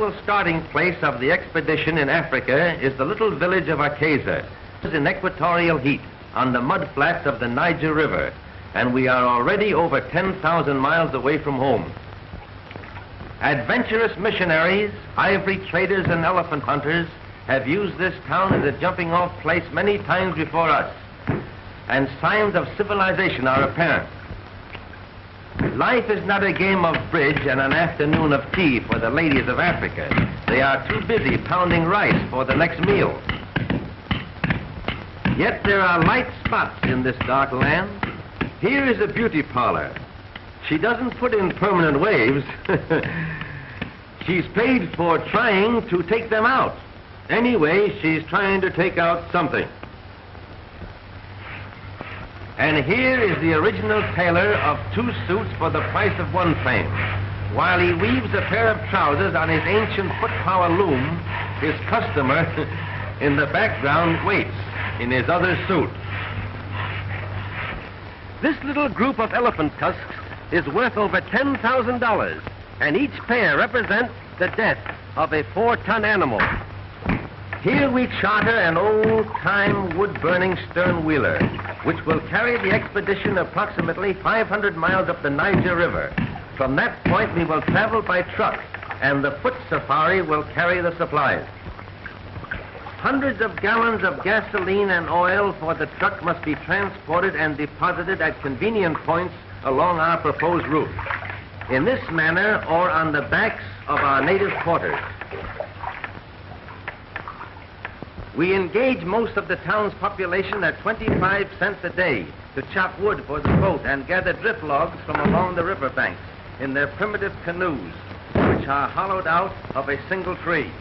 usual starting place of the expedition in Africa is the little village of Akeza, in equatorial heat on the mud flats of the Niger River, and we are already over 10,000 miles away from home. Adventurous missionaries, ivory traders, and elephant hunters have used this town as a jumping-off place many times before us, and signs of civilization are apparent. Life is not a game of bridge and an afternoon of tea for the ladies of Africa. They are too busy pounding rice for the next meal. Yet there are light spots in this dark land. Here is a beauty parlor. She doesn't put in permanent waves. She's paid for trying to take them out. Anyway, she's trying to take out something. And here is the original tailor of 2 suits for the price of 1 frame. While he weaves a pair of trousers on his ancient foot-power loom, his customer in the background waits in his other suit. This little group of elephant tusks is worth over $10,000, and each pair represents the death of a 4-ton animal. Here we charter an old-time wood-burning stern-wheeler, which will carry the expedition approximately 500 miles up the Niger River. From that point, we will travel by truck, and the foot safari will carry the supplies. Hundreds of gallons of gasoline and oil for the truck must be transported and deposited at convenient points along our proposed route, in this manner or on the backs of our native quarters. We engage most of the town's population at 25 cents a day to chop wood for the boat and gather drift logs from along the riverbanks in their primitive canoes, which are hollowed out of a single tree.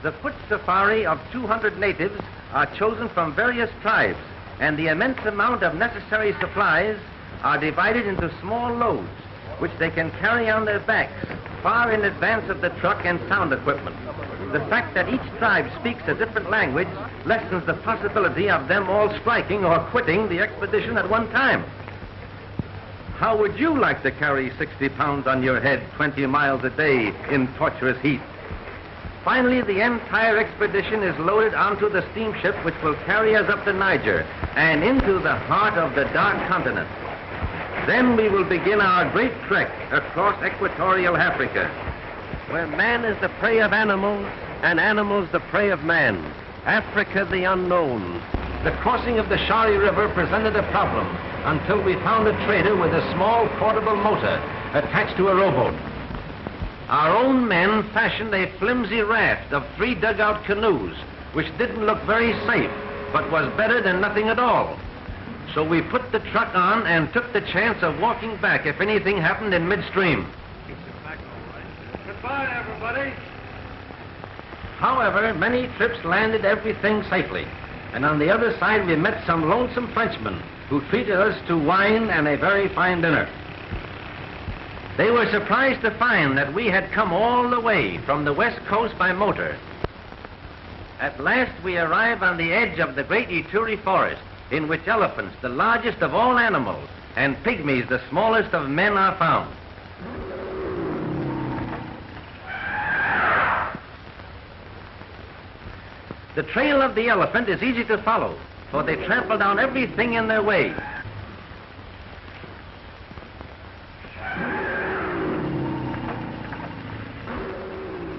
The foot safari of 200 natives are chosen from various tribes, and the immense amount of necessary supplies are divided into small loads, which they can carry on their backs far in advance of the truck and sound equipment. The fact that each tribe speaks a different language lessens the possibility of them all striking or quitting the expedition at one time. How would you like to carry 60 pounds on your head 20 miles a day in torturous heat? Finally, the entire expedition is loaded onto the steamship which will carry us up the Niger and into the heart of the dark continent. Then we will begin our great trek across equatorial Africa, where man is the prey of animals and animals the prey of man. Africa the unknown. The crossing of the Shari River presented a problem until we found a trader with a small portable motor attached to a rowboat. Our own men fashioned a flimsy raft of 3 dugout canoes, which didn't look very safe, but was better than nothing at all. So we put the truck on and took the chance of walking back if anything happened in midstream. Goodbye, everybody. However, many trips landed everything safely, and on the other side we met some lonesome Frenchmen who treated us to wine and a very fine dinner. They were surprised to find that we had come all the way from the west coast by motor. At last we arrive on the edge of the great Ituri forest, in which elephants, the largest of all animals, and pygmies, the smallest of men, are found. The trail of the elephant is easy to follow, for they trample down everything in their way.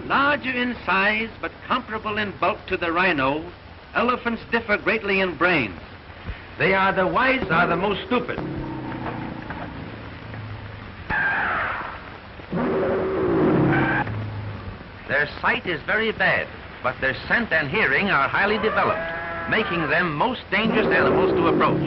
Larger in size, but comparable in bulk to the rhino, elephants differ greatly in brains. They are the wise are the most stupid. Their sight is very bad, but their scent and hearing are highly developed, making them most dangerous animals to approach.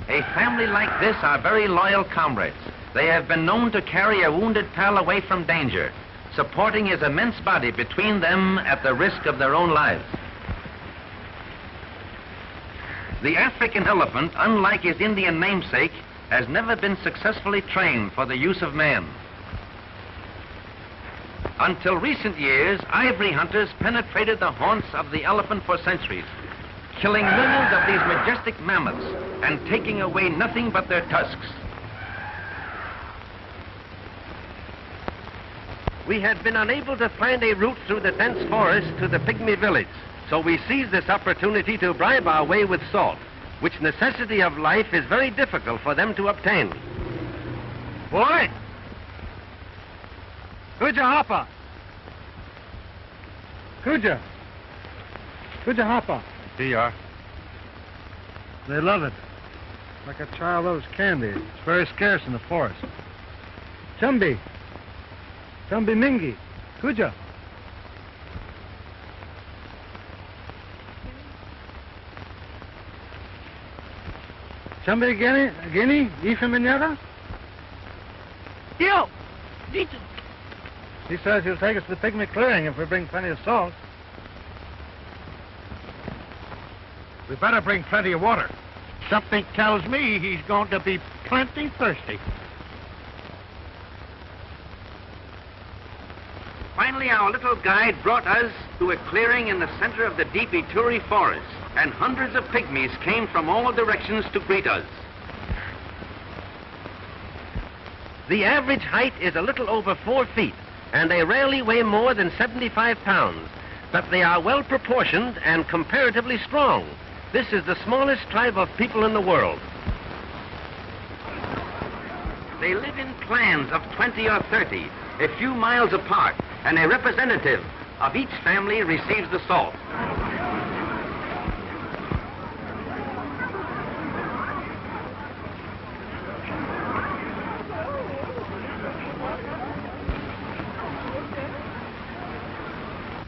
A family like this are very loyal comrades. They have been known to carry a wounded pal away from danger, supporting his immense body between them at the risk of their own lives. The African elephant, unlike his Indian namesake, has never been successfully trained for the use of man. Until recent years, ivory hunters penetrated the haunts of the elephant for centuries, killing millions of these majestic mammoths and taking away nothing but their tusks. We had been unable to find a route through the dense forest to the pygmy village, so we seized this opportunity to bribe our way with salt, which necessity of life is very difficult for them to obtain. Boy! Kuja Hapa! Kuja! Kuja Hapa! Here you are. They love it. Like a child loves candy. It's very scarce in the forest. Chumbi! Chumbi Mingi! Kuja! Chumbi Guinea? Ifa Minyara? Yo! Dito! He says he'll take us to the pygmy clearing if we bring plenty of salt. We better bring plenty of water. Something tells me he's going to be plenty thirsty. Finally, our little guide brought us to a clearing in the center of the deep Ituri forest, and hundreds of pygmies came from all directions to greet us. The average height is a little over 4 feet, and they rarely weigh more than 75 pounds, but they are well proportioned and comparatively strong. This is the smallest tribe of people in the world. They live in clans of 20 or 30, a few miles apart, and a representative of each family receives the salt.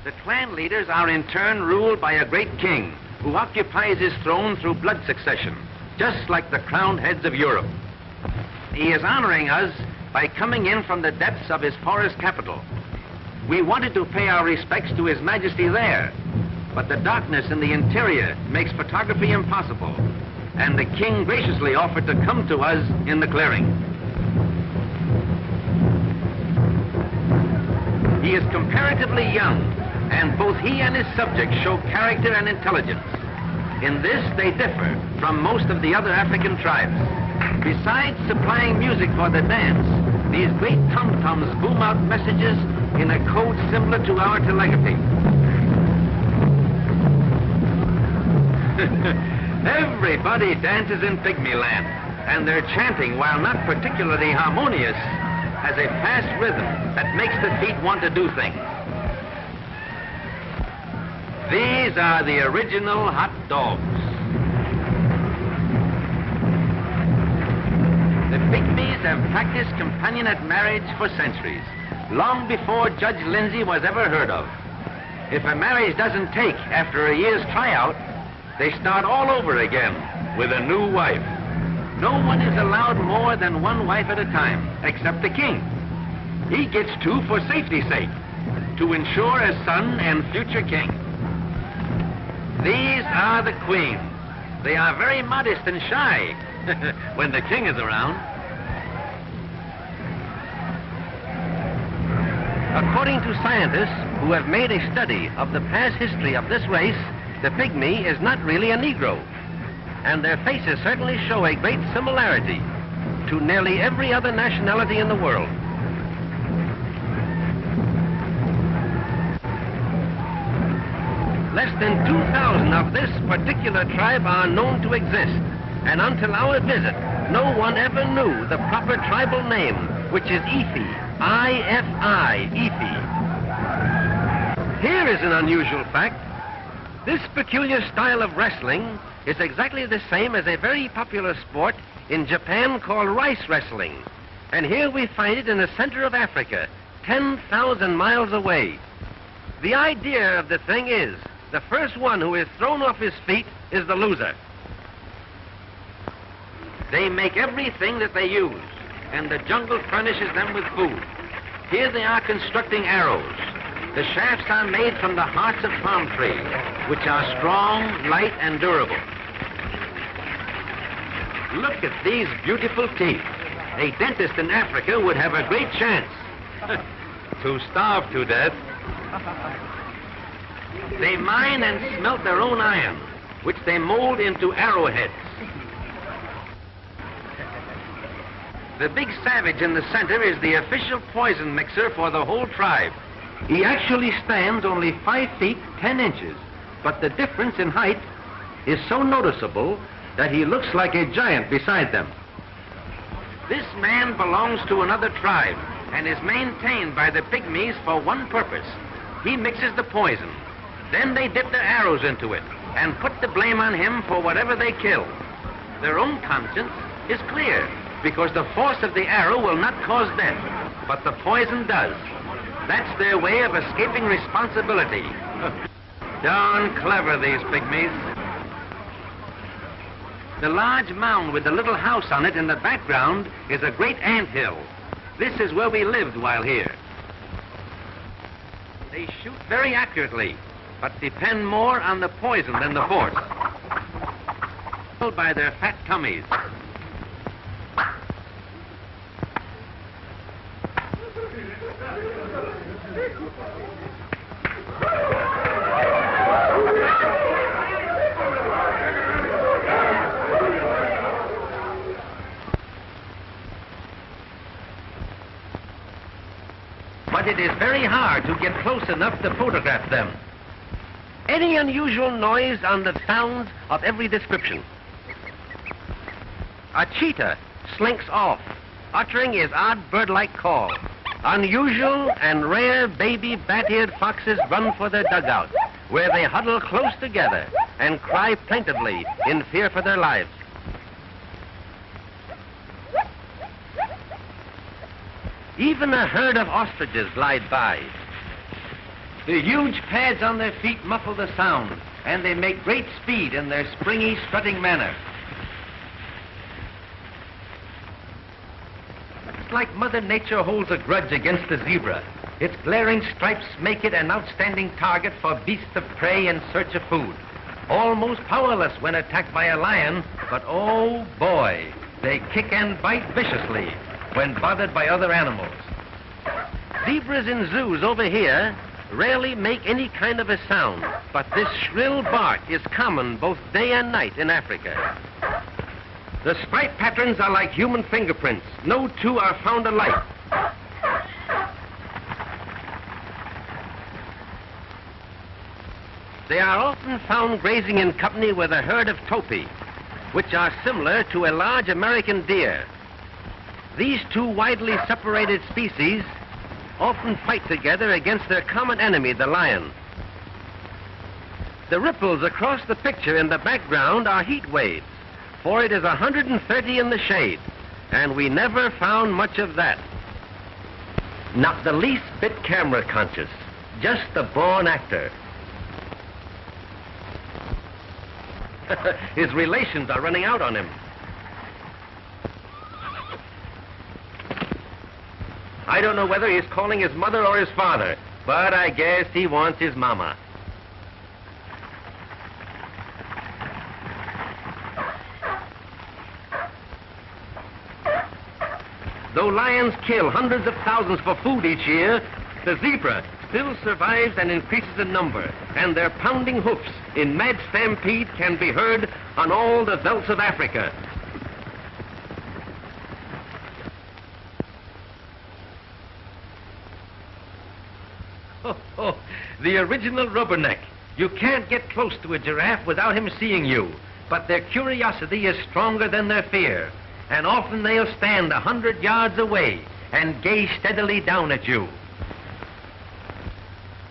The clan leaders are in turn ruled by a great king who occupies his throne through blood succession, just like the crowned heads of Europe. He is honoring us by coming in from the depths of his forest capital. We wanted to pay our respects to His Majesty there, but the darkness in the interior makes photography impossible, and the king graciously offered to come to us in the clearing. He is comparatively young, and both he and his subjects show character and intelligence. In this, they differ from most of the other African tribes. Besides supplying music for the dance, these great tom-toms boom out messages in a code similar to our telegraphy. Everybody dances in Pygmy Land, and their chanting, while not particularly harmonious, has a fast rhythm that makes the feet want to do things. These are the original hot dogs. The Pygmies have practiced companionate marriage for centuries, long before Judge Lindsay was ever heard of. If a marriage doesn't take after a year's tryout, they start all over again with a new wife. No one is allowed more than one wife at a time, except the king. He gets 2 for safety's sake, to ensure a son and future king. These are the queens. They are very modest and shy when the king is around. According to scientists who have made a study of the past history of this race, the pygmy is not really a Negro, and their faces certainly show a great similarity to nearly every other nationality in the world. Less than 2,000 of this particular tribe are known to exist, and until our visit, no one ever knew the proper tribal name, which is Ifi, I-F-I, Ifi. Here is an unusual fact. This peculiar style of wrestling is exactly the same as a very popular sport in Japan called rice wrestling, and here we find it in the center of Africa, 10,000 miles away. The idea of the thing is, the first one who is thrown off his feet is the loser. They make everything that they use, and the jungle furnishes them with food. Here they are constructing arrows. The shafts are made from the hearts of palm trees, which are strong, light, and durable. Look at these beautiful teeth. A dentist in Africa would have a great chance. to starve to death. They mine and smelt their own iron, which they mold into arrowheads. The big savage in the center is the official poison mixer for the whole tribe. He actually stands only 5 feet 10 inches, but the difference in height is so noticeable that he looks like a giant beside them. This man belongs to another tribe and is maintained by the pygmies for one purpose. He mixes the poison. Then they dip their arrows into it and put the blame on him for whatever they kill. Their own conscience is clear because the force of the arrow will not cause death, but the poison does. That's their way of escaping responsibility. Darn clever, these pygmies. The large mound with the little house on it in the background is a great anthill. This is where we lived while here. They shoot very accurately, but depend more on the poison than the force. By their fat tummies. But it is very hard to get close enough to photograph them. Any unusual noise on the sounds of every description. A cheetah slinks off, uttering his odd bird-like call. Unusual and rare baby bat-eared foxes run for their dugout, where they huddle close together and cry plaintively in fear for their lives. Even a herd of ostriches glide by. The huge pads on their feet muffle the sound, and they make great speed in their springy, strutting manner. It's like Mother Nature holds a grudge against the zebra. Its glaring stripes make it an outstanding target for beasts of prey in search of food. Almost powerless when attacked by a lion, but oh boy, they kick and bite viciously when bothered by other animals. Zebras in zoos over here rarely make any kind of a sound, but this shrill bark is common both day and night in Africa. The stripe patterns are like human fingerprints. No two are found alike. They are often found grazing in company with a herd of topi, which are similar to a large American deer. These two widely separated species often fight together against their common enemy, the lion. The ripples across the picture in the background are heat waves, for it is 130 in the shade, and we never found much of that. Not the least bit camera conscious, just a born actor. His relations are running out on him. I don't know whether he's calling his mother or his father, but I guess he wants his mama. Though lions kill hundreds of thousands for food each year, the zebra still survives and increases in number, and their pounding hoofs in mad stampede can be heard on all the velds of Africa. Oh, the original rubberneck. You can't get close to a giraffe without him seeing you, but their curiosity is stronger than their fear, and often they'll stand 100 yards away and gaze steadily down at you.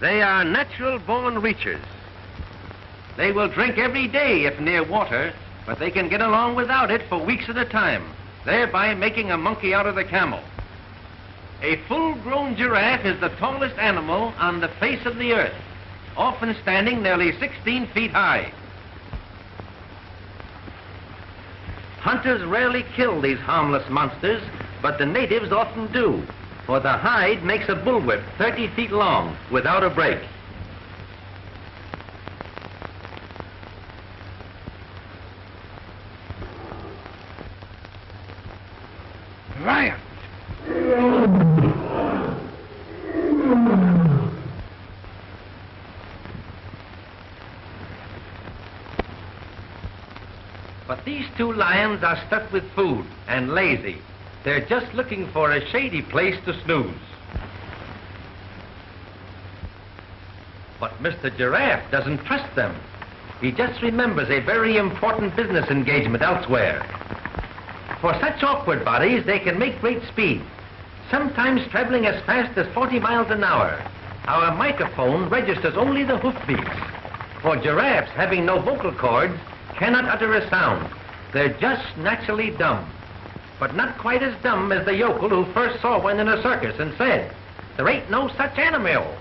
They are natural-born reachers. They will drink every day if near water, but they can get along without it for weeks at a time, thereby making a monkey out of the camel. A full-grown giraffe is the tallest animal on the face of the earth, often standing nearly 16 feet high. Hunters rarely kill these harmless monsters, but the natives often do, for the hide makes a bullwhip 30 feet long without a break. Lion! But these two lions are stuffed with food and lazy. They're just looking for a shady place to snooze. But Mr. Giraffe doesn't trust them. He just remembers a very important business engagement elsewhere. For such awkward bodies, they can make great speed, sometimes traveling as fast as 40 miles an hour. Our microphone registers only the hoofbeats. For giraffes, having no vocal cords, cannot utter a sound. They're just naturally dumb. But not quite as dumb as the yokel who first saw one in a circus and said, "There ain't no such animal."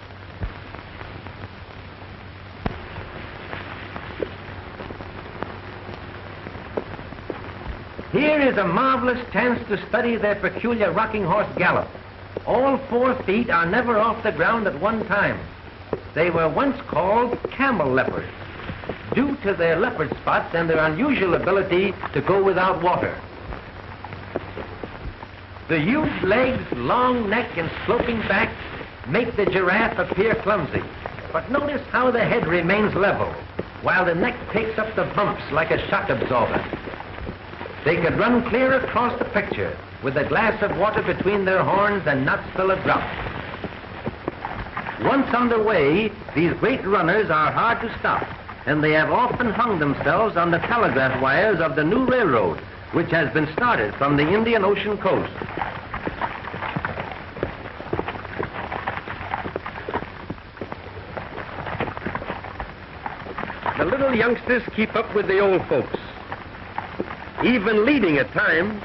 Here is a marvelous chance to study their peculiar rocking horse gallop. All 4 feet are never off the ground at one time. They were once called camel leopards, due to their leopard spots and their unusual ability to go without water. The huge legs, long neck, and sloping back make the giraffe appear clumsy. But notice how the head remains level, while the neck takes up the bumps like a shock absorber. They could run clear across the picture with a glass of water between their horns and not spill a drop. Once underway, these great runners are hard to stop, and they have often hung themselves on the telegraph wires of the new railroad, which has been started from the Indian Ocean coast. The little youngsters keep up with the old folks, even leading at times.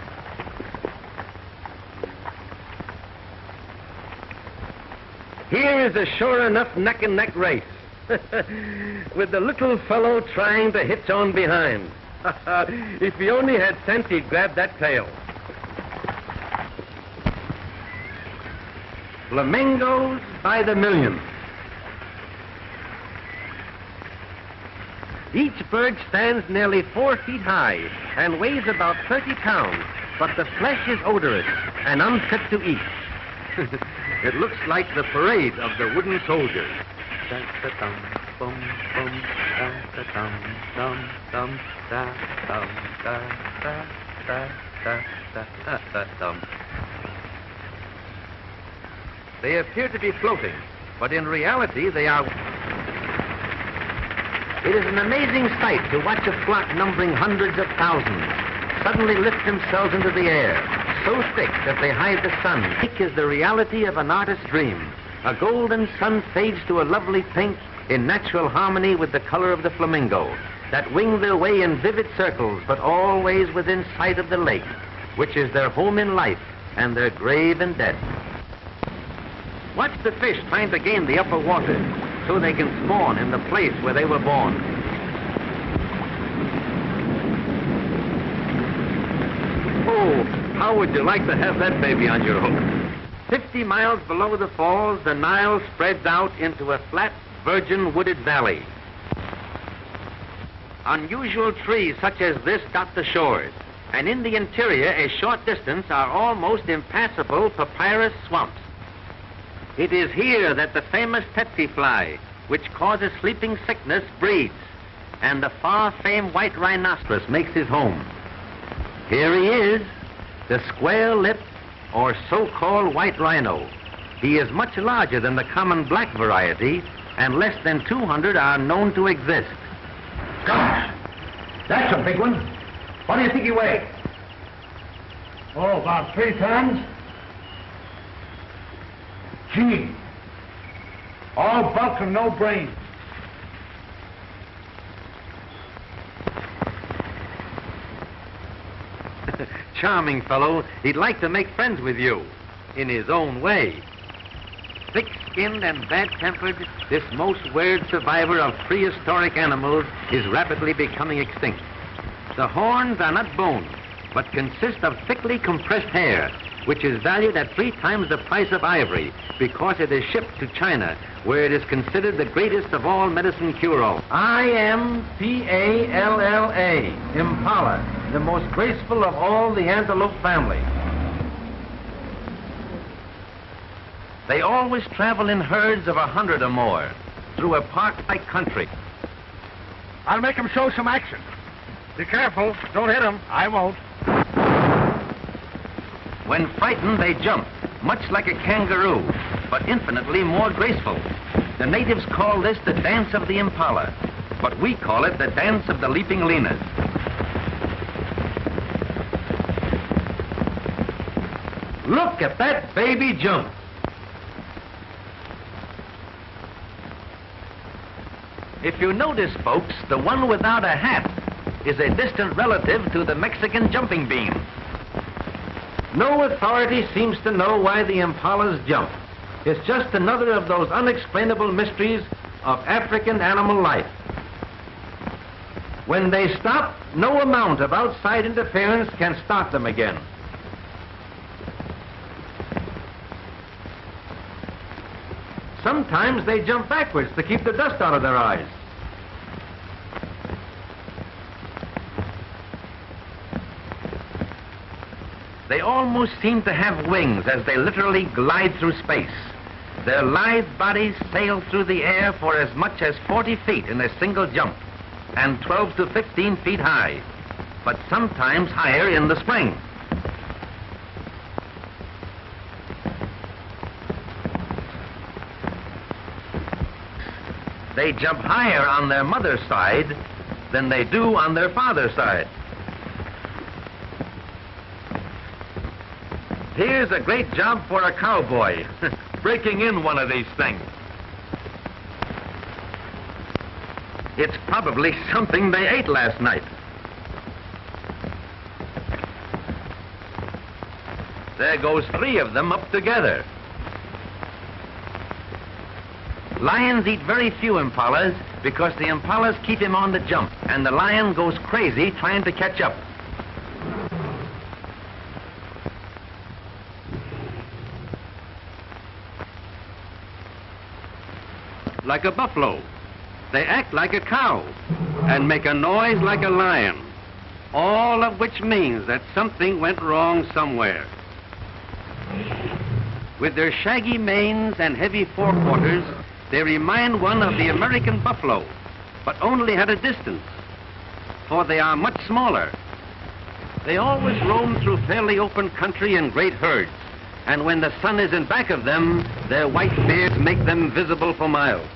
Here is a sure enough neck-and-neck race, with the little fellow trying to hitch on behind. If he only had sense, he'd grab that tail. Flamingos by the million. Each bird stands nearly 4 feet high and weighs about 30 pounds, but the flesh is odorous and unfit to eat. It looks like the parade of the wooden soldiers. They appear to be floating, but in reality they are... It is an amazing sight to watch a flock numbering hundreds of thousands suddenly lift themselves into the air, so thick that they hide the sun. Thick is the reality of an artist's dream. A golden sun fades to a lovely pink in natural harmony with the color of the flamingo, that wing their way in vivid circles, but always within sight of the lake, which is their home in life and their grave in death. Watch the fish trying to gain the upper water so they can spawn in the place where they were born. Oh, how would you like to have that baby on your hook? 50 miles below the falls, the Nile spreads out into a flat, virgin wooded valley. Unusual trees such as this dot the shores, and in the interior, a short distance, are almost impassable papyrus swamps. It is here that the famous tsetse fly, which causes sleeping sickness, breeds, and the far-famed white rhinoceros makes his home. Here he is, the square-lipped or so-called white rhino. He is much larger than the common black variety, and less than 200 are known to exist. Gosh, that's a big one. What do you think he weighs? Oh, about 3 tons. Gee, all bulk and no brains. Charming fellow. He'd like to make friends with you, in his own way. Thick-skinned and bad-tempered, this most weird survivor of prehistoric animals is rapidly becoming extinct. The horns are not bone, but consist of thickly compressed hair, which is valued at 3 times the price of ivory because it is shipped to China, where it is considered the greatest of all medicine cure-alls. Impala, Impala, the most graceful of all the antelope family. They always travel in herds of 100 or more through a park-like country. I'll make him show some action. Be careful. Don't hit him. I won't. When frightened, they jump, much like a kangaroo, but infinitely more graceful. The natives call this the dance of the impala, but we call it the dance of the leaping linas. Look at that baby jump. If you notice, folks, the one without a hat is a distant relative to the Mexican jumping bean. No authority seems to know why the impalas jump. It's just another of those unexplainable mysteries of African animal life. When they stop, no amount of outside interference can stop them again. Sometimes they jump backwards to keep the dust out of their eyes. They almost seem to have wings as they literally glide through space. Their lithe bodies sail through the air for as much as 40 feet in a single jump, and 12 to 15 feet high, but sometimes higher in the spring. They jump higher on their mother's side than they do on their father's side. Here's a great job for a cowboy, breaking in one of these things. It's probably something they ate last night. There goes 3 of them up together. Lions eat very few impalas because the impalas keep him on the jump, and the lion goes crazy trying to catch up. Like a buffalo, they act like a cow and make a noise like a lion, all of which means that something went wrong somewhere. With their shaggy manes and heavy forequarters, they remind one of the American buffalo, but only at a distance, for they are much smaller. They always roam through fairly open country in great herds, and when the sun is in back of them, their white beards make them visible for miles.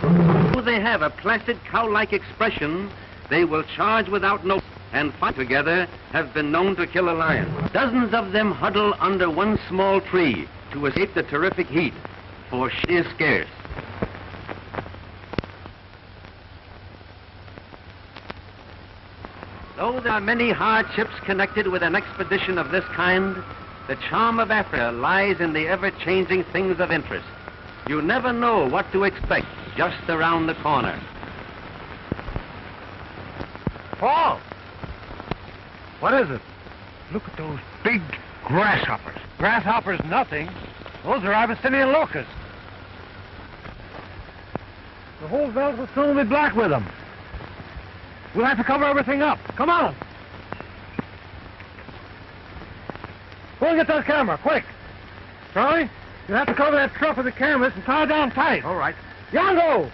Though they have a placid cow-like expression, they will charge without notice, and fight together have been known to kill a lion. Dozens of them huddle under one small tree to escape the terrific heat, for shit is scarce. Though there are many hardships connected with an expedition of this kind, the charm of Africa lies in the ever-changing things of interest. You never know what to expect just around the corner. Paul! What is it? Look at those big grasshoppers. Grasshoppers nothing. Those are Abyssinian locusts. The whole veldt will soon be black with them. We'll have to cover everything up. Come on. Go and get that camera, quick. Charlie, you have to cover that truck with the cameras and tie it down tight. All right. Yango!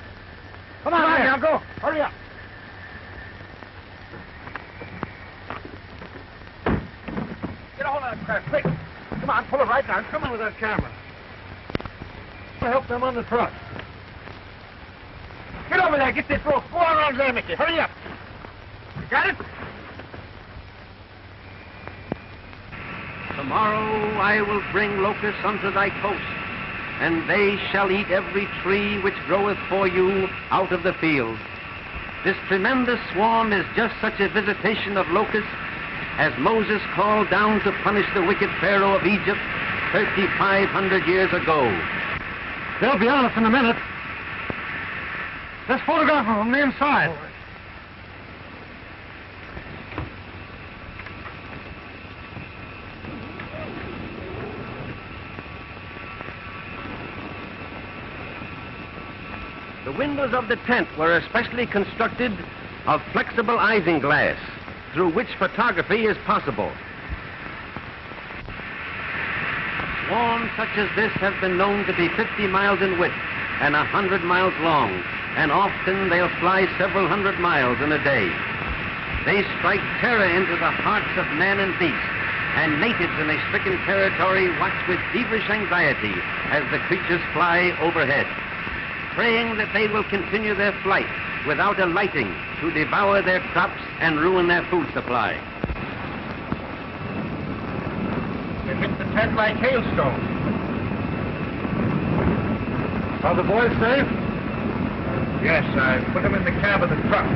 Come on, Yango. Hurry up. Get a hold of that crap, quick. Come on, pull it right down. Come on with that camera. I'll help them on the truck. Get over there, get this rope. Go around there, Mickey. Hurry up. You got it? Tomorrow I will bring locusts unto thy coast, and they shall eat every tree which groweth for you out of the field. This tremendous swarm is just such a visitation of locusts as Moses called down to punish the wicked Pharaoh of Egypt 3,500 years ago. They'll be on us in a minute. Let's photograph them from the inside. The windows of the tent were especially constructed of flexible isinglass, through which photography is possible. Swarms such as this have been known to be 50 miles in width and 100 miles long, and often they'll fly several hundred miles in a day. They strike terror into the hearts of man and beast, and natives in a stricken territory watch with feverish anxiety as the creatures fly overhead, praying that they will continue their flight without alighting to devour their crops and ruin their food supply. They hit the tent like hailstones. Are the boys safe? Yes, I put them in the cab of the truck.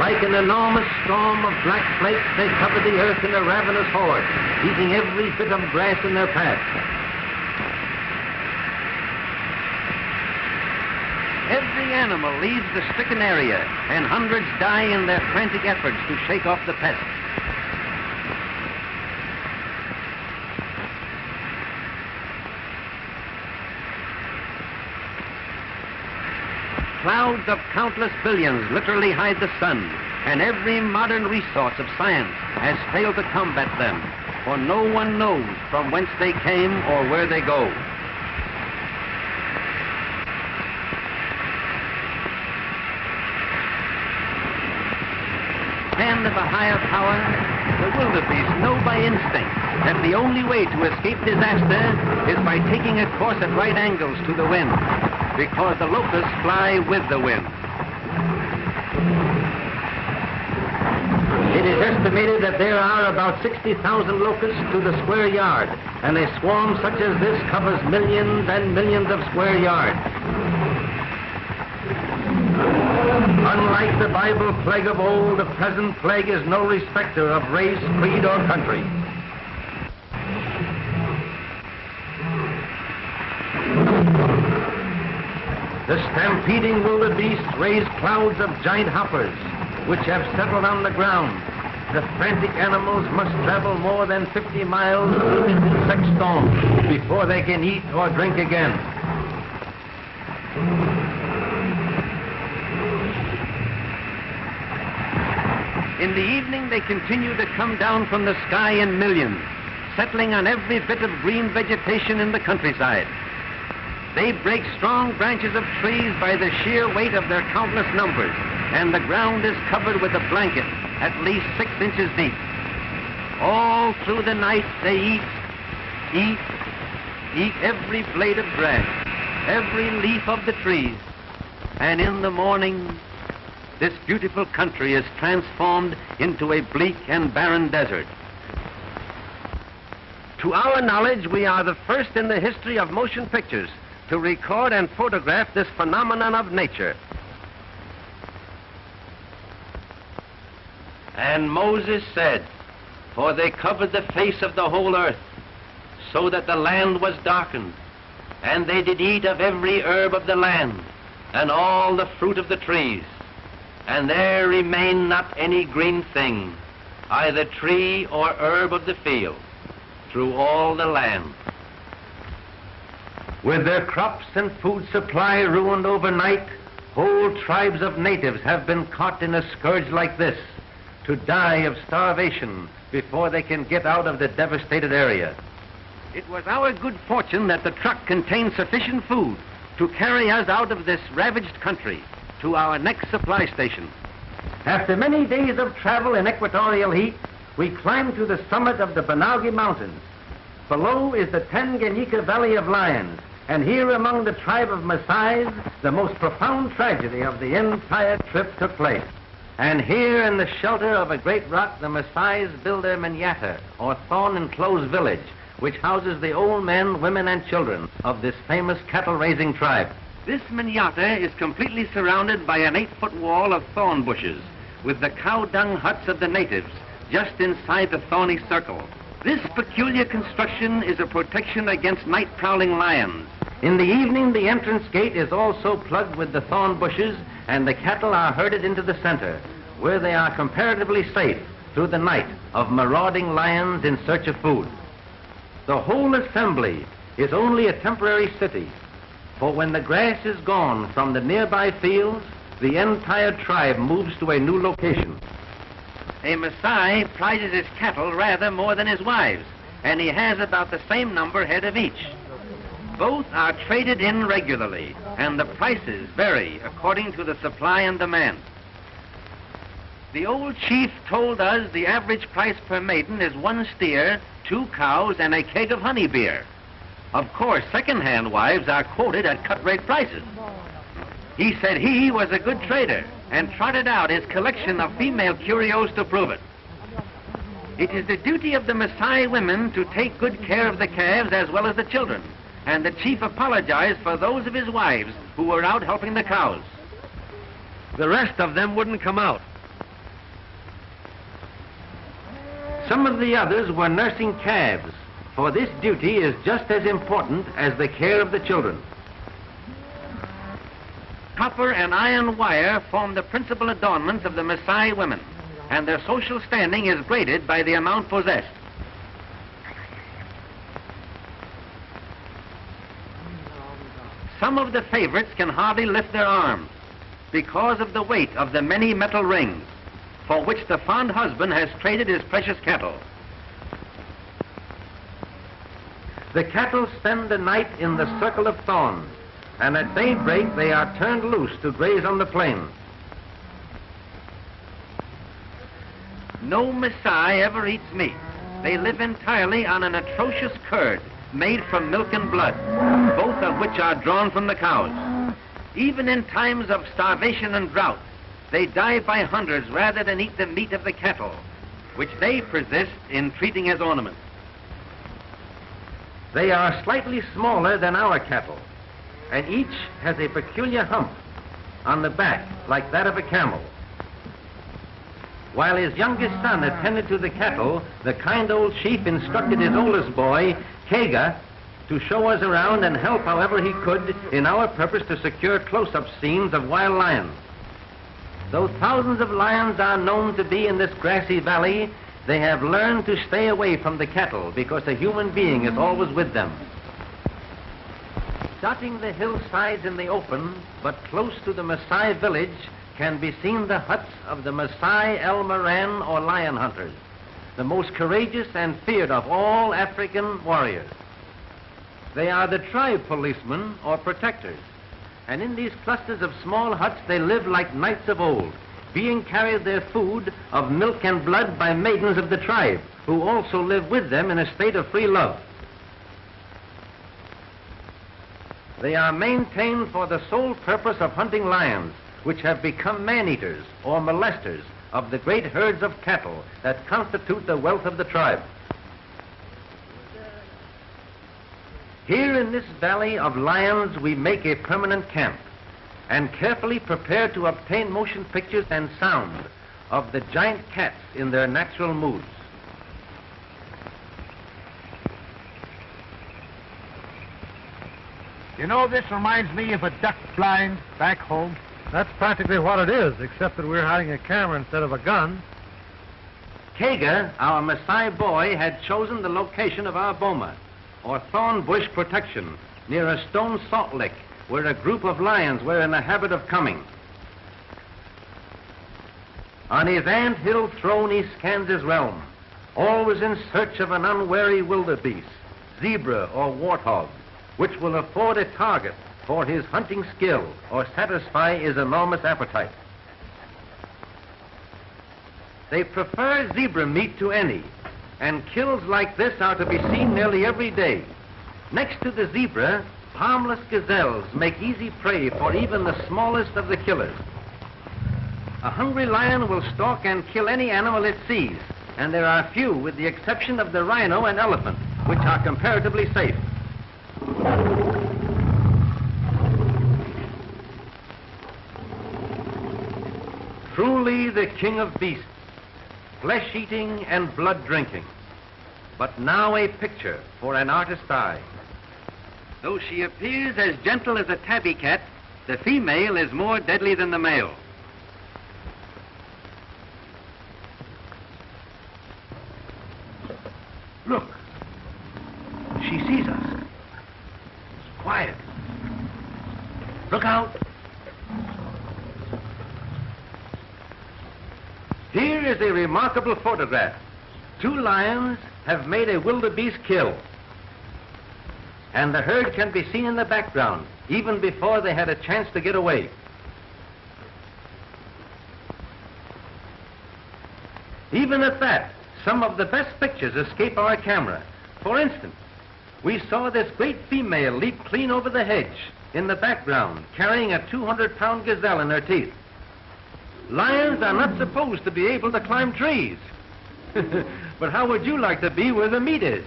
Like an enormous storm of black flakes, they cover the earth in a ravenous horde, eating every bit of grass in their path. Every animal leaves the stricken area, and hundreds die in their frantic efforts to shake off the pest. Clouds of countless billions literally hide the sun, and every modern resource of science has failed to combat them, for no one knows from whence they came or where they go. Hand of a higher power, the wildebeest know by instinct that the only way to escape disaster is by taking a course at right angles to the wind, because the locusts fly with the wind. It is estimated that there are about 60,000 locusts to the square yard, and a swarm such as this covers millions and millions of square yards. Unlike the Bible plague of old, the present plague is no respecter of race, creed, or country. The stampeding wildebeest raise clouds of giant hoppers, which have settled on the ground. The frantic animals must travel more than 50 miles through this insect storm before they can eat or drink again. In the evening, they continue to come down from the sky in millions, settling on every bit of green vegetation in the countryside. They break strong branches of trees by the sheer weight of their countless numbers, and the ground is covered with a blanket at least 6 inches deep. All through the night they eat every blade of grass, every leaf of the trees, and in the morning this beautiful country is transformed into a bleak and barren desert. To our knowledge, we are the first in the history of motion pictures to record and photograph this phenomenon of nature. And Moses said, "For they covered the face of the whole earth, so that the land was darkened, and they did eat of every herb of the land, and all the fruit of the trees, and there remained not any green thing, either tree or herb of the field, through all the land." With their crops and food supply ruined overnight, whole tribes of natives have been caught in a scourge like this, to die of starvation before they can get out of the devastated area. It was our good fortune that the truck contained sufficient food to carry us out of this ravaged country to our next supply station. After many days of travel in equatorial heat, we climbed to the summit of the Banaugi Mountains. Below is the Tanganyika Valley of Lions, and here among the tribe of Maasais, the most profound tragedy of the entire trip took place. And here in the shelter of a great rock, the Maasais build their manyatta, or thorn-enclosed village, which houses the old men, women, and children of this famous cattle-raising tribe. This manyatta is completely surrounded by an 8-foot wall of thorn bushes, with the cow-dung huts of the natives just inside the thorny circle. This peculiar construction is a protection against night-prowling lions. In the evening, the entrance gate is also plugged with the thorn bushes, and the cattle are herded into the center, where they are comparatively safe through the night of marauding lions in search of food. The whole assembly is only a temporary city, for when the grass is gone from the nearby fields, the entire tribe moves to a new location. A Maasai prizes his cattle rather more than his wives, and he has about the same number head of each. Both are traded in regularly, and the prices vary according to the supply and demand. The old chief told us the average price per maiden is 1 steer, 2 cows, and a keg of honey beer. Of course, second-hand wives are quoted at cut-rate prices. He said he was a good trader and trotted out his collection of female curios to prove it. It is the duty of the Maasai women to take good care of the calves as well as the children, and the chief apologized for those of his wives who were out helping the cows. The rest of them wouldn't come out. Some of the others were nursing calves, for this duty is just as important as the care of the children. Copper and iron wire form the principal adornments of the Maasai women, and their social standing is graded by the amount possessed. Some of the favorites can hardly lift their arms because of the weight of the many metal rings for which the fond husband has traded his precious cattle. The cattle spend the night in the circle of thorns, and at daybreak they are turned loose to graze on the plains. No Maasai ever eats meat. They live entirely on an atrocious curd made from milk and blood, both of which are drawn from the cows. Even in times of starvation and drought, they die by hundreds rather than eat the meat of the cattle, which they persist in treating as ornaments. They are slightly smaller than our cattle, and each has a peculiar hump on the back like that of a camel. While his youngest son attended to the cattle, the kind old chief instructed his oldest boy, Kega, to show us around and help however he could in our purpose to secure close-up scenes of wild lions. Though thousands of lions are known to be in this grassy valley, they have learned to stay away from the cattle because a human being is always with them. Dotting the hillsides in the open, but close to the Maasai village, can be seen the huts of the Maasai El Moran or lion hunters, the most courageous and feared of all African warriors. They are the tribe policemen or protectors, and in these clusters of small huts they live like knights of old, being carried their food of milk and blood by maidens of the tribe, who also live with them in a state of free love. They are maintained for the sole purpose of hunting lions, which have become man-eaters or molesters of the great herds of cattle that constitute the wealth of the tribe. Here in this valley of lions we make a permanent camp and carefully prepare to obtain motion pictures and sound of the giant cats in their natural moods. You know, this reminds me of a duck blind back home. That's practically what it is, except that we're hiding a camera instead of a gun. Kega, our Maasai boy, had chosen the location of our boma, or thorn bush protection, near a stone salt lick where a group of lions were in the habit of coming. On his ant-hill throne he scans his realm, always in search of an unwary wildebeest, zebra or warthog, which will afford a target for his hunting skill or satisfy his enormous appetite. They prefer zebra meat to any, and kills like this are to be seen nearly every day. Next to the zebra, harmless gazelles make easy prey for even the smallest of the killers. A hungry lion will stalk and kill any animal it sees, and there are few, with the exception of the rhino and elephant, which are comparatively safe. Truly the king of beasts, flesh-eating and blood-drinking, but now a picture for an artist's eye. Though she appears as gentle as a tabby cat, the female is more deadly than the male. Look, she sees us. It's quiet. Look out. Here is a remarkable photograph. 2 lions have made a wildebeest kill, and the herd can be seen in the background, even before they had a chance to get away. Even at that, some of the best pictures escape our camera. For instance, we saw this great female leap clean over the hedge in the background, carrying a 200-pound gazelle in her teeth. Lions are not supposed to be able to climb trees. But how would you like to be where the meat is?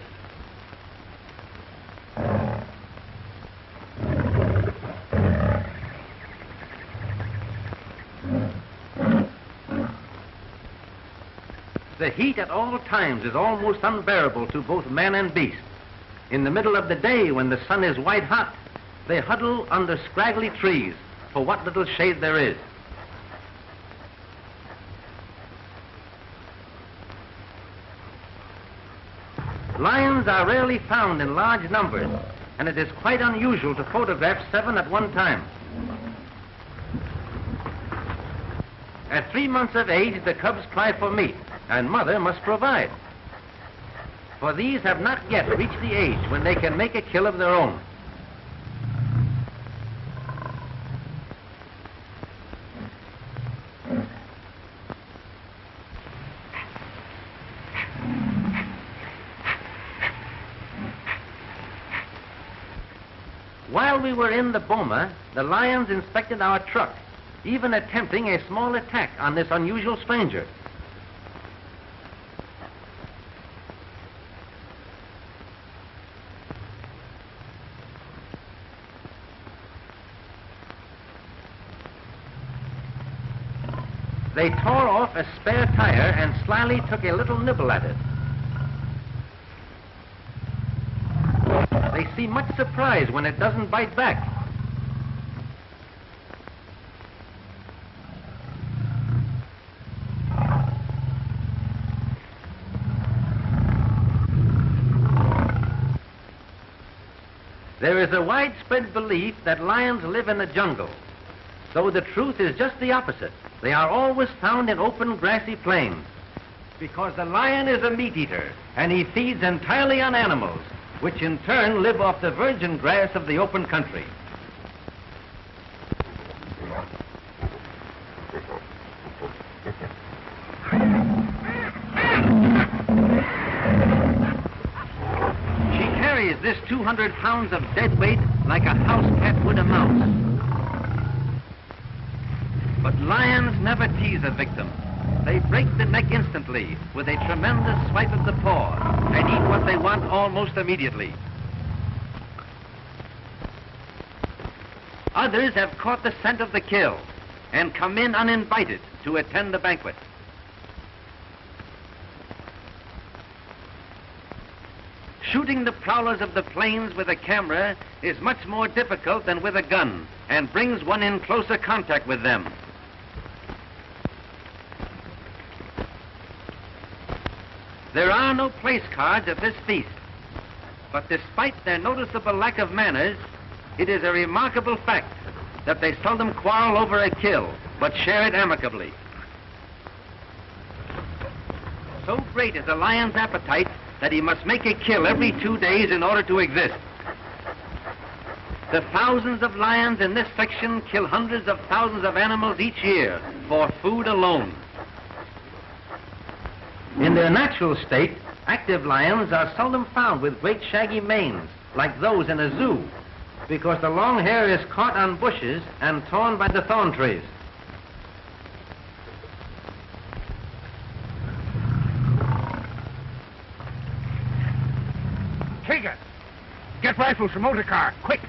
The heat at all times is almost unbearable to both man and beast. In the middle of the day, when the sun is white hot, they huddle under scraggly trees for what little shade there is. Lions are rarely found in large numbers, and it is quite unusual to photograph 7 at one time. At 3 months of age, the cubs cry for meat, and mother must provide. For these have not yet reached the age when they can make a kill of their own. While we were in the boma, the lions inspected our truck, even attempting a small attack on this unusual stranger. They tore off a spare tire and slyly took a little nibble at it. They seem much surprised when it doesn't bite back. There is a widespread belief that lions live in the jungle, though the truth is just the opposite. They are always found in open grassy plains, because the lion is a meat eater, and he feeds entirely on animals, which in turn live off the virgin grass of the open country. She carries this 200 pounds of dead weight like a house cat would a mouse. But lions never tease a victim. They break the neck instantly with a tremendous swipe of the paw and eat what they want almost immediately. Others have caught the scent of the kill and come in uninvited to attend the banquet. Shooting the prowlers of the plains with a camera is much more difficult than with a gun and brings one in closer contact with them. There are no place cards at this feast, but despite their noticeable lack of manners, it is a remarkable fact that they seldom quarrel over a kill, but share it amicably. So great is a lion's appetite that he must make a kill every 2 days in order to exist. The thousands of lions in this section kill hundreds of thousands of animals each year for food alone. In their natural state, active lions are seldom found with great shaggy manes like those in a zoo, because the long hair is caught on bushes and torn by the thorn trees. Trigger! Get rifles from motor car, quick!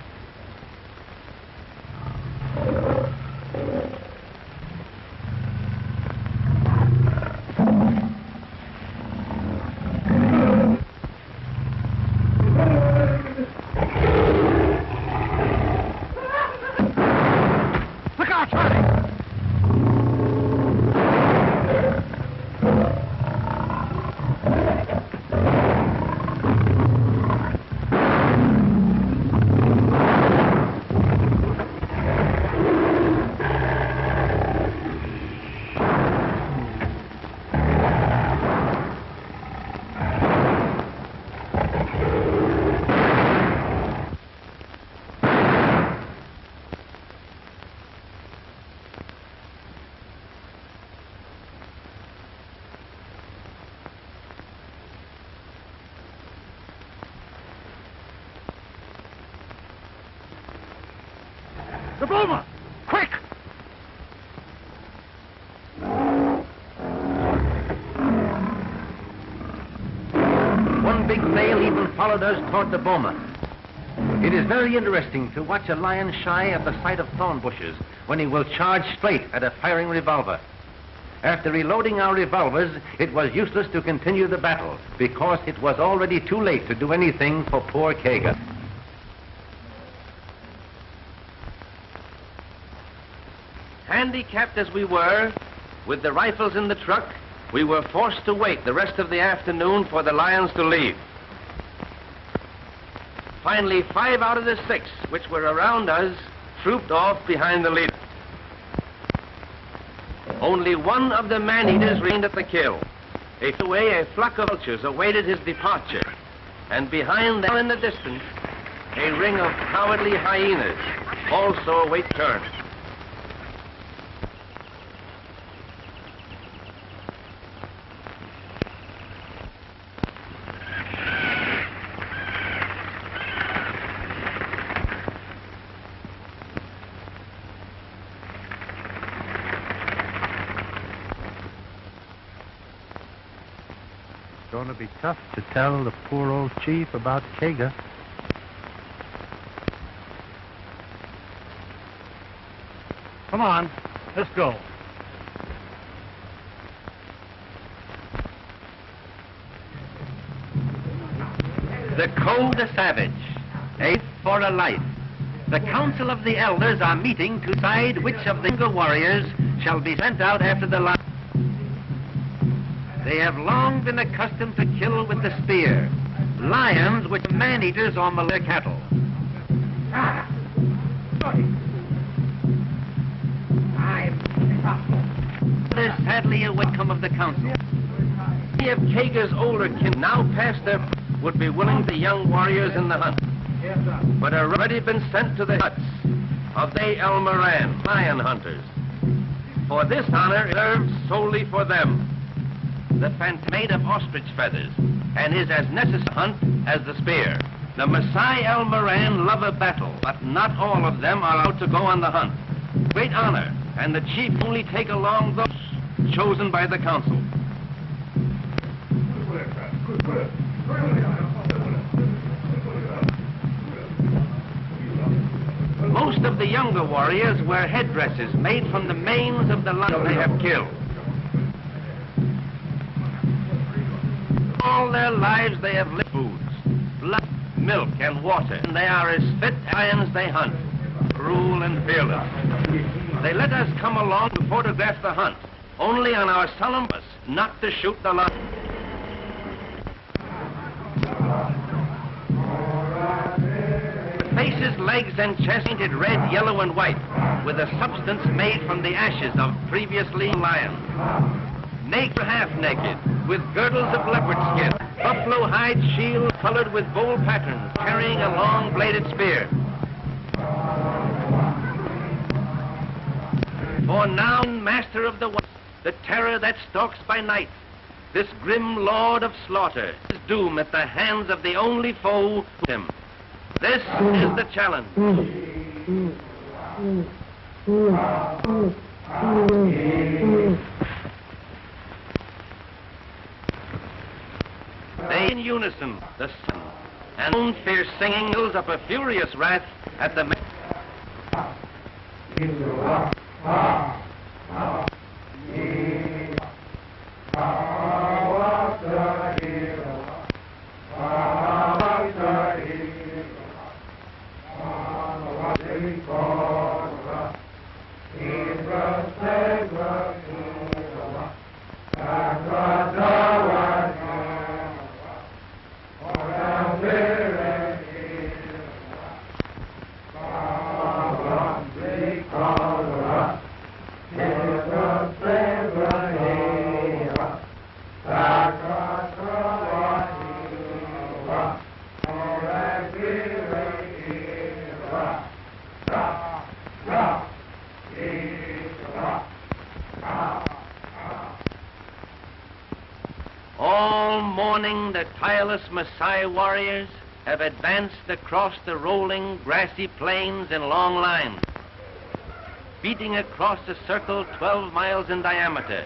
The boma! Quick! One big male even followed us toward the boma. It is very interesting to watch a lion shy at the sight of thorn bushes when he will charge straight at a firing revolver. After reloading our revolvers, it was useless to continue the battle because it was already too late to do anything for poor Kaga. Handicapped as we were, with the rifles in the truck, we were forced to wait the rest of the afternoon for the lions to leave. Finally, 5 out of the 6, which were around us, trooped off behind the leader. Only one of the man-eaters remained at the kill. A flock of vultures awaited his departure, and behind them in the distance, a ring of cowardly hyenas also await turn. It's going to be tough to tell the poor old chief about Kaga. Come on, let's go. The code of savage, a for a life. The council of the elders are meeting to decide which of the younger warriors shall be sent out after the lion. They have long been accustomed to kill with the spear, lions which are man-eaters or Malay cattle. There's sadly a outcome of the council. Many of Kaga's older kin now past their would be willing to young warriors in the hunt, but have already been sent to the huts of the El Moran, lion hunters. For this honor reserved solely for them. The phantom made of ostrich feathers, and is as necessary to hunt as the spear. The Maasai El Moran love a battle, but not all of them are allowed to go on the hunt. Great honor, and the chief only take along those chosen by the council. Most of the younger warriors wear headdresses made from the manes of the lion they have killed. All their lives they have lived foods, blood, milk, and water, and they are as fit as lions they hunt, cruel and fearless. They let us come along to photograph the hunt, only on our solemn promise not to shoot the lion. The faces, legs, and chest painted red, yellow, and white, with a substance made from the ashes of previously lions. Naked or half naked, with girdles of leopard skin, buffalo hide shield colored with bold patterns, carrying a long bladed spear. For now, master of the West, the terror that stalks by night, this grim lord of slaughter, his doom at the hands of the only foe who him. This is the challenge. They in unison, the sun, and moon fierce singing builds up a furious wrath at the All morning the tireless Maasai warriors have advanced across the rolling grassy plains in long lines. beating across a circle 12 miles in diameter,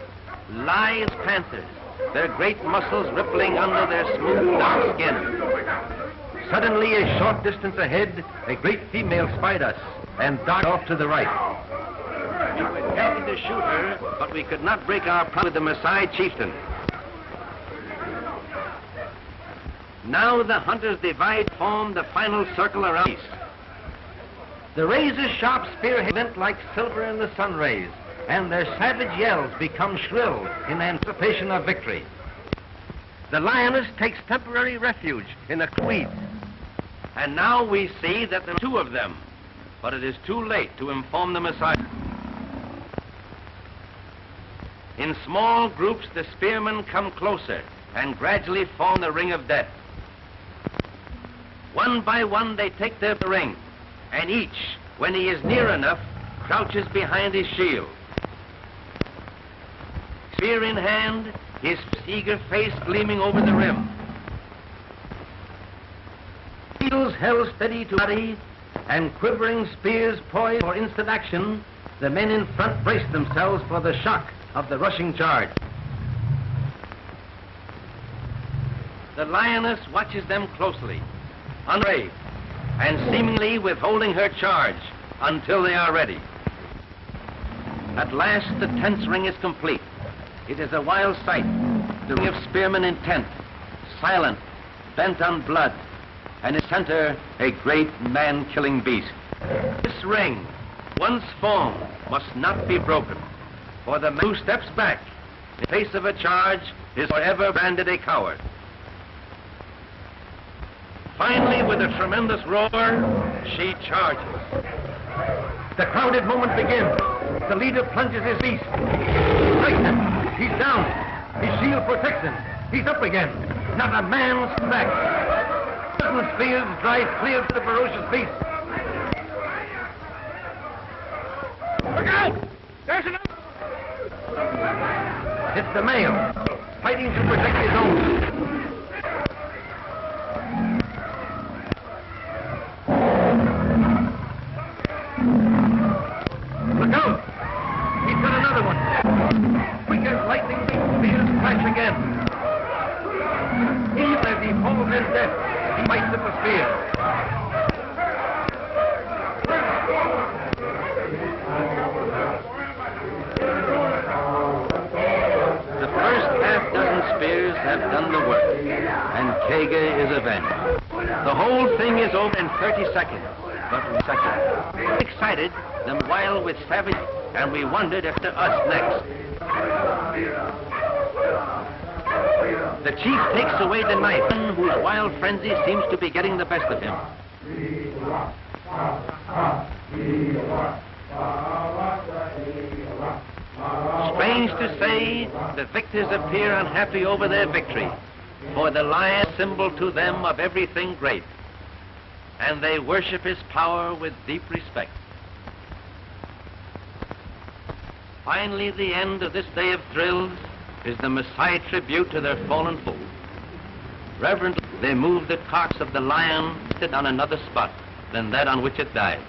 lithe panthers, their great muscles rippling under their smooth, dark skin. Suddenly, a short distance ahead, a great female spied us and darted off to the right. We were happy to shoot her, but we could not break our promise with the Maasai chieftain. Now the hunters divide, form the final circle around the east. The razor-sharp spearheads glint like silver in the sun rays, and their savage yells become shrill in anticipation of victory. The lioness takes temporary refuge in the weeds, and now we see that there are two of them, but it is too late to inform the Maasai. In small groups, the spearmen come closer and gradually form the ring of death. One by one, they take their ring, and each, when he is near enough, crouches behind his shield. Spear in hand, his eager face gleaming over the rim. Shields held steady to body, and quivering spears poised for instant action, the men in front brace themselves for the shock of the rushing charge. The lioness watches them closely, unafraid, and seemingly withholding her charge until they are ready. At last, the tense ring is complete. It is a wild sight, the ring of spearmen intent, silent, bent on blood, and in center, a great man-killing beast. This ring, once formed, must not be broken, for the man who steps back in face of a charge is forever branded a coward. Finally, with a tremendous roar, she charges. The crowded moment begins. The leader plunges his beast. Strikes him. He's down. His shield protects him. He's up again. Not a man's back. Sudden spears drive clear to the ferocious beast. Look out! There's another! It's the male, fighting to protect his own. Look out! He's got another one. Quick as lightning, the spears flash again. Even as he falls in death, he bites at the spear. The first half-dozen spears have done the work, and Kaga is avenged. The whole thing is over in 30 seconds, but in seconds. Excited, them wild with savage, and we wondered if to us next. The chief takes away the knife, whose wild frenzy seems to be getting the best of him. Strange to say, the victors appear unhappy over their victory, for the lion is symbol to them of everything great, and they worship his power with deep respect. Finally, the end of this day of thrills is the Maasai tribute to their fallen foe. Reverently, they move the carcass of the lion on another spot than that on which it died.